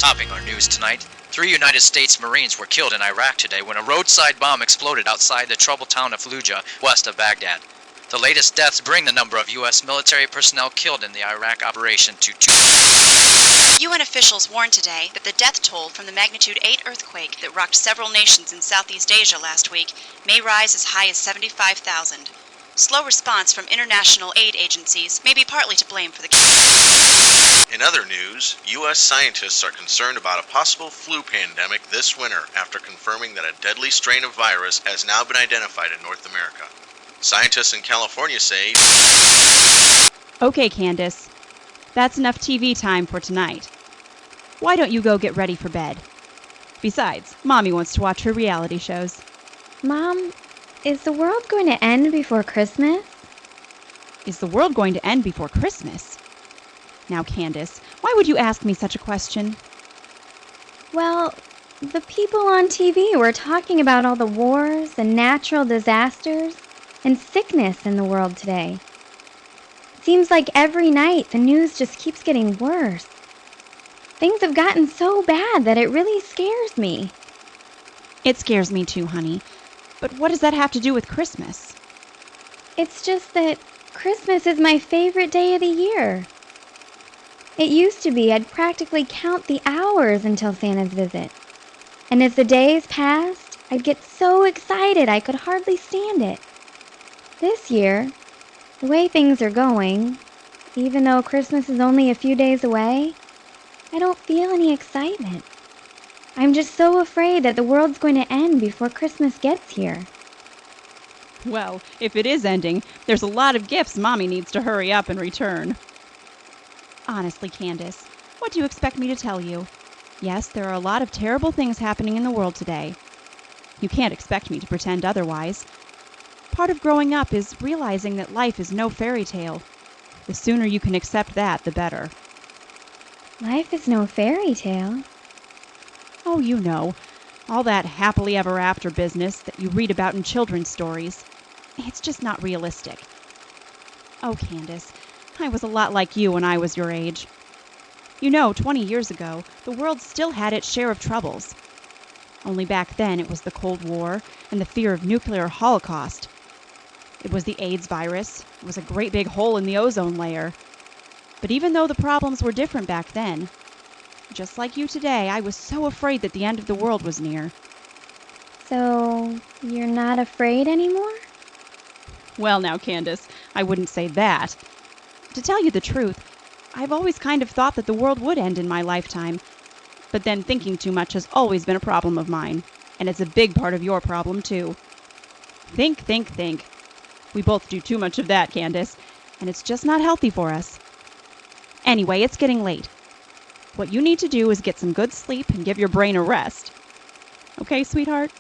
Topping our news tonight, 3 United States Marines were killed in Iraq today when a roadside bomb exploded outside the troubled town of Fallujah, west of Baghdad. The latest deaths bring the number of U.S. military personnel killed in the Iraq operation to 2. UN officials warned today that the death toll from the magnitude 8 earthquake that rocked several nations in Southeast Asia last week may rise as high as 75,000. Slow response from international aid agencies may be partly to blame for the In other news, U.S. scientists are concerned about a possible flu pandemic this winter after confirming that a deadly strain of virus has now been identified in North America. Scientists in California say... Okay, Candace. That's enough TV time for tonight. Why don't you go get ready for bed? Besides, Mommy wants to watch her reality shows. Mom, is the world going to end before Christmas? Is the world going to end before Christmas? Now, Candace, why would you ask me such a question? Well, the people on TV were talking about all the wars and natural disasters and sickness in the world today. It seems like every night the news just keeps getting worse. Things have gotten so bad that it really scares me. It scares me too, honey. But what does that have to do with Christmas? It's just that Christmas is my favorite day of the year. It used to be I'd practically count the hours until Santa's visit. And as the days passed, I'd get so excited I could hardly stand it. This year, the way things are going, even though Christmas is only a few days away, I don't feel any excitement. I'm just so afraid that the world's going to end before Christmas gets here. Well, if it is ending, there's a lot of gifts Mommy needs to hurry up and return. Honestly, Candace, what do you expect me to tell you? Yes, there are a lot of terrible things happening in the world today. You can't expect me to pretend otherwise. Part of growing up is realizing that life is no fairy tale. The sooner you can accept that, the better. Life is no fairy tale. Oh, you know, all that happily ever after business that you read about in children's stories. It's just not realistic. Oh, Candace, I was a lot like you when I was your age. You know, 20 years ago, the world still had its share of troubles. Only back then it was the Cold War and the fear of nuclear holocaust. It was the AIDS virus. It was a great big hole in the ozone layer. But even though the problems were different back then, just like you today, I was so afraid that the end of the world was near. So, you're not afraid anymore? Well now, Candace, I wouldn't say that. To tell you the truth, I've always kind of thought that the world would end in my lifetime. But then thinking too much has always been a problem of mine. And it's a big part of your problem, too. Think, think, think. We both do too much of that, Candace. And it's just not healthy for us. Anyway, it's getting late. What you need to do is get some good sleep and give your brain a rest. Okay, sweetheart?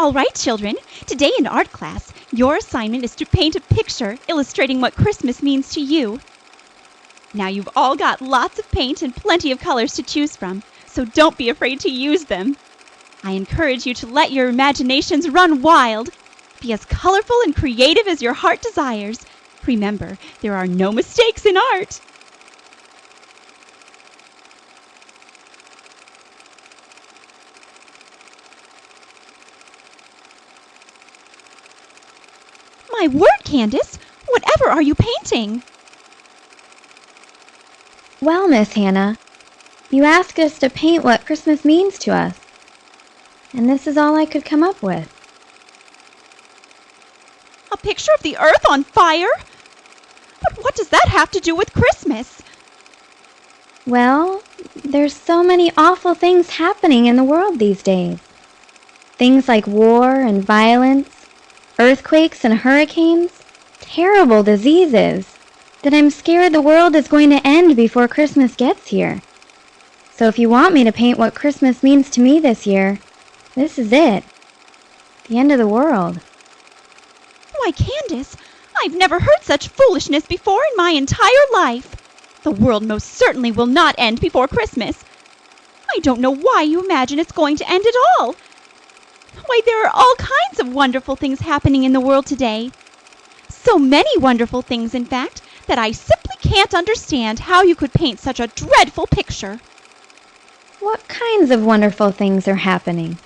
All right, children. Today in art class, your assignment is to paint a picture illustrating what Christmas means to you. Now you've all got lots of paint and plenty of colors to choose from, so don't be afraid to use them. I encourage you to let your imaginations run wild. Be as colorful and creative as your heart desires. Remember, there are no mistakes in art. My word, Candace! Whatever are you painting? Well, Miss Hannah, you asked us to paint what Christmas means to us, and this is all I could come up with. A picture of the earth on fire? But what does that have to do with Christmas? Well, there's so many awful things happening in the world these days. Things like war and violence, earthquakes and hurricanes, terrible diseases, that I'm scared the world is going to end before Christmas gets here. So if you want me to paint what Christmas means to me this year, this is it. The end of the world. Why, Candace, I've never heard such foolishness before in my entire life. The world most certainly will not end before Christmas. I don't know why you imagine it's going to end at all. Why, there are all kinds of wonderful things happening in the world today. So many wonderful things, in fact, that I simply can't understand how you could paint such a dreadful picture. What kinds of wonderful things are happening?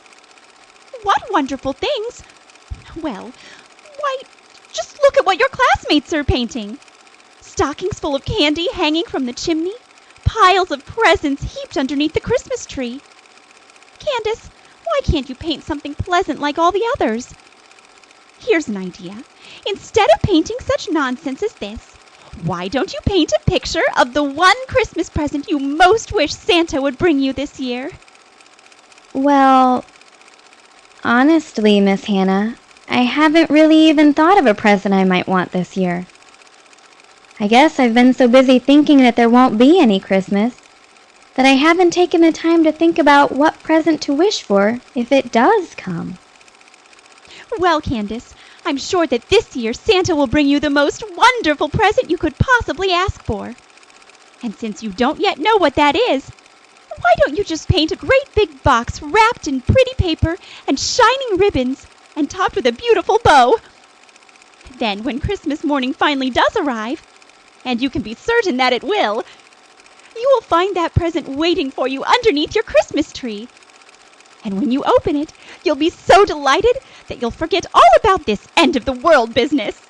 What wonderful things? Well, why, just look at what your classmates are painting. Stockings full of candy hanging from the chimney, piles of presents heaped underneath the Christmas tree. Candace, why can't you paint something pleasant like all the others? Here's an idea. Instead of painting such nonsense as this, why don't you paint a picture of the one Christmas present you most wish Santa would bring you this year? Well, honestly, Miss Hannah, I haven't really even thought of a present I might want this year. I guess I've been so busy thinking that there won't be any Christmas that I haven't taken the time to think about what present to wish for if it does come. Well, Candace, I'm sure that this year Santa will bring you the most wonderful present you could possibly ask for. And since you don't yet know what that is, why don't you just paint a great big box wrapped in pretty paper and shining ribbons and topped with a beautiful bow? Then, when Christmas morning finally does arrive, and you can be certain that it will, you will find that present waiting for you underneath your Christmas tree. And when you open it, you'll be so delighted that you'll forget all about this end of the world business.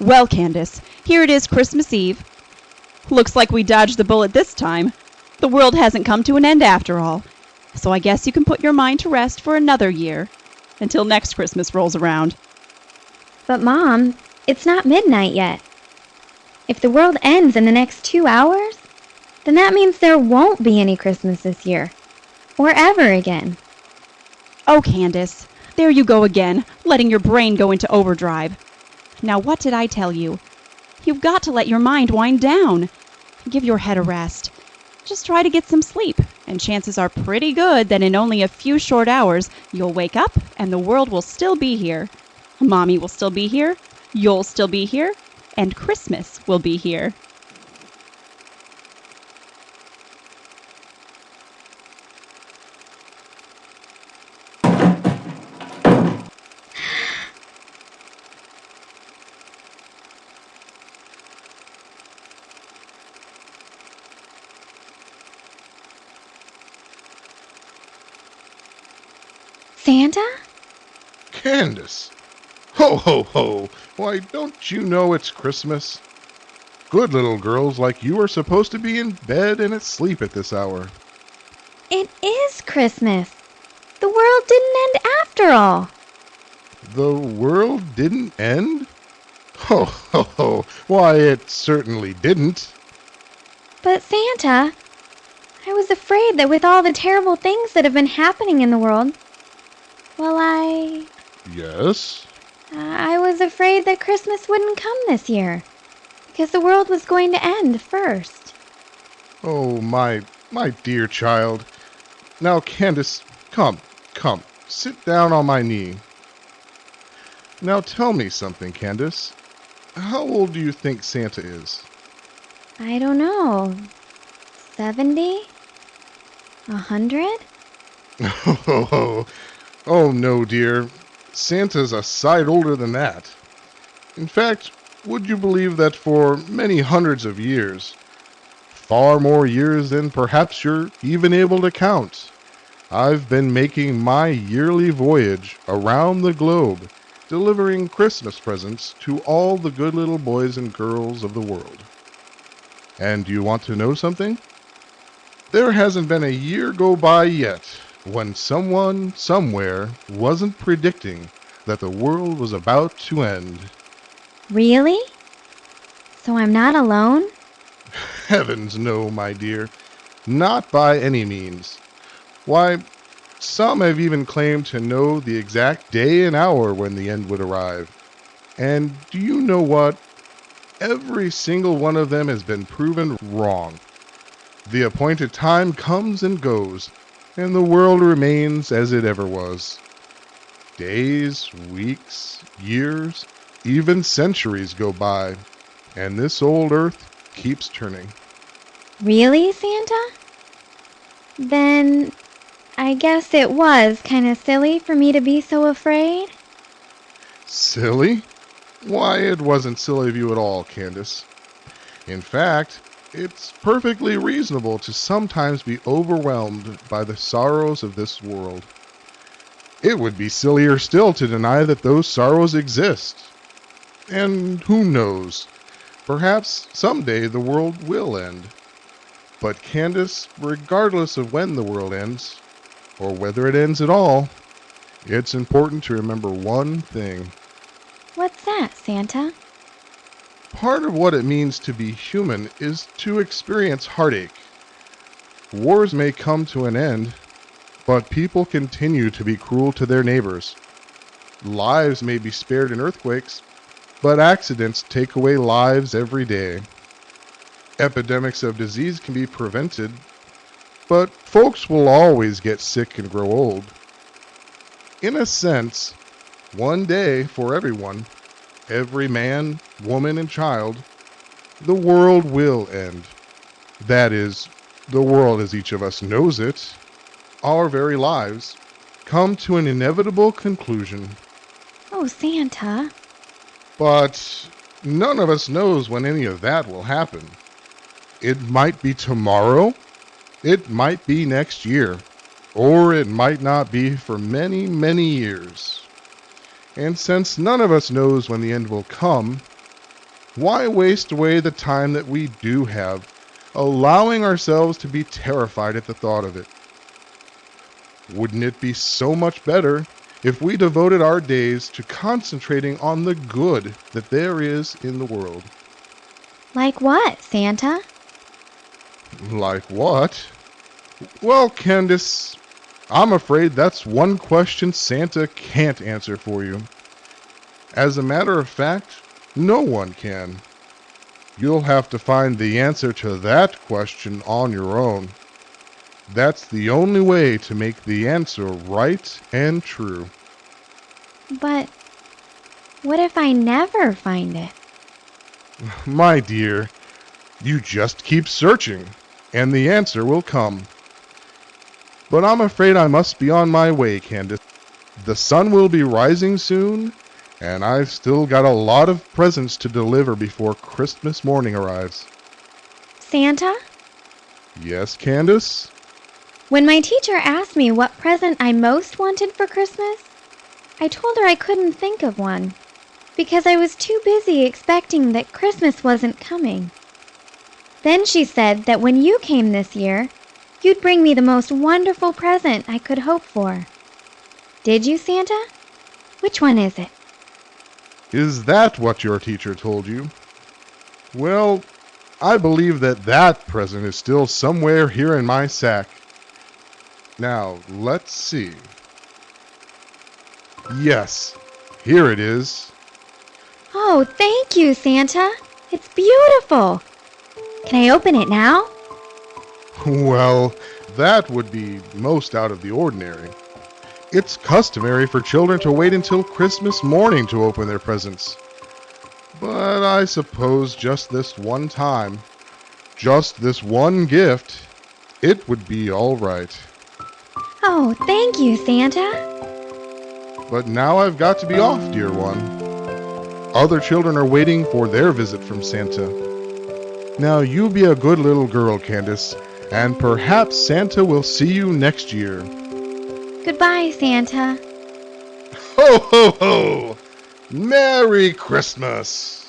Well, Candace, here it is Christmas Eve. Looks like we dodged the bullet this time. The world hasn't come to an end after all. So I guess you can put your mind to rest for another year, until next Christmas rolls around. But Mom, it's not midnight yet. If the world ends in the next 2 hours, then that means there won't be any Christmas this year. Or ever again. Oh, Candace, there you go again, letting your brain go into overdrive. Now what did I tell you? You've got to let your mind wind down. Give your head a rest. Just try to get some sleep, and chances are pretty good that in only a few short hours you'll wake up and the world will still be here. Mommy will still be here, you'll still be here, and Christmas will be here. Santa? Candace! Ho, ho, ho! Why, don't you know it's Christmas? Good little girls like you are supposed to be in bed and asleep at this hour. It is Christmas. The world didn't end after all. The world didn't end? Ho, ho, ho! Why, it certainly didn't. But Santa, I was afraid that with all the terrible things that have been happening in the world, well, Yes? I was afraid that Christmas wouldn't come this year, because the world was going to end first. Oh, my dear child. Now, Candace, come, sit down on my knee. Now tell me something, Candace. How old do you think Santa is? I don't know, 70? 100? Oh, no, dear. Santa's a sight older than that. In fact, would you believe that for many hundreds of years, far more years than perhaps you're even able to count, I've been making my yearly voyage around the globe, delivering Christmas presents to all the good little boys and girls of the world. And do you want to know something? There hasn't been a year go by yet when someone, somewhere, wasn't predicting that the world was about to end. Really? So I'm not alone? Heavens no, my dear. Not by any means. Why, some have even claimed to know the exact day and hour when the end would arrive. And do you know what? Every single one of them has been proven wrong. The appointed time comes and goes, and the world remains as it ever was. Days, weeks, years, even centuries go by, and this old earth keeps turning. Really, Santa? Then I guess it was kind of silly for me to be so afraid. Silly? Why, it wasn't silly of you at all, Candace. In fact, it's perfectly reasonable to sometimes be overwhelmed by the sorrows of this world. It would be sillier still to deny that those sorrows exist. And who knows? Perhaps someday the world will end. But Candace, regardless of when the world ends, or whether it ends at all, it's important to remember one thing. What's that, Santa? Part of what it means to be human is to experience heartache. Wars may come to an end, but people continue to be cruel to their neighbors. Lives may be spared in earthquakes, but accidents take away lives every day. Epidemics of disease can be prevented, but folks will always get sick and grow old. In a sense, one day for everyone, every man, woman, and child, the world will end. That is, the world as each of us knows it, our very lives, come to an inevitable conclusion. Oh, Santa. But none of us knows when any of that will happen. It might be tomorrow, it might be next year, or it might not be for many, many years. And since none of us knows when the end will come, why waste away the time that we do have, allowing ourselves to be terrified at the thought of it? Wouldn't it be so much better if we devoted our days to concentrating on the good that there is in the world? Like what, Santa? Like what? Well, Candace, I'm afraid that's one question Santa can't answer for you. As a matter of fact, no one can. You'll have to find the answer to that question on your own. That's the only way to make the answer right and true. But what if I never find it? My dear, you just keep searching, and the answer will come. But I'm afraid I must be on my way, Candace. The sun will be rising soon, and I've still got a lot of presents to deliver before Christmas morning arrives. Santa? Yes, Candace? When my teacher asked me what present I most wanted for Christmas, I told her I couldn't think of one, because I was too busy expecting that Christmas wasn't coming. Then she said that when you came this year, you'd bring me the most wonderful present I could hope for. Did you, Santa? Which one is it? Is that what your teacher told you? Well, I believe that present is still somewhere here in my sack. Now, let's see. Yes, here it is. Oh, thank you, Santa. It's beautiful. Can I open it now? Well, that would be most out of the ordinary. It's customary for children to wait until Christmas morning to open their presents. But I suppose just this one time, just this one gift, it would be all right. Oh, thank you, Santa. But now I've got to be off, dear one. Other children are waiting for their visit from Santa. Now you be a good little girl, Candace, and perhaps Santa will see you next year. Goodbye, Santa. Ho, ho, ho! Merry Christmas!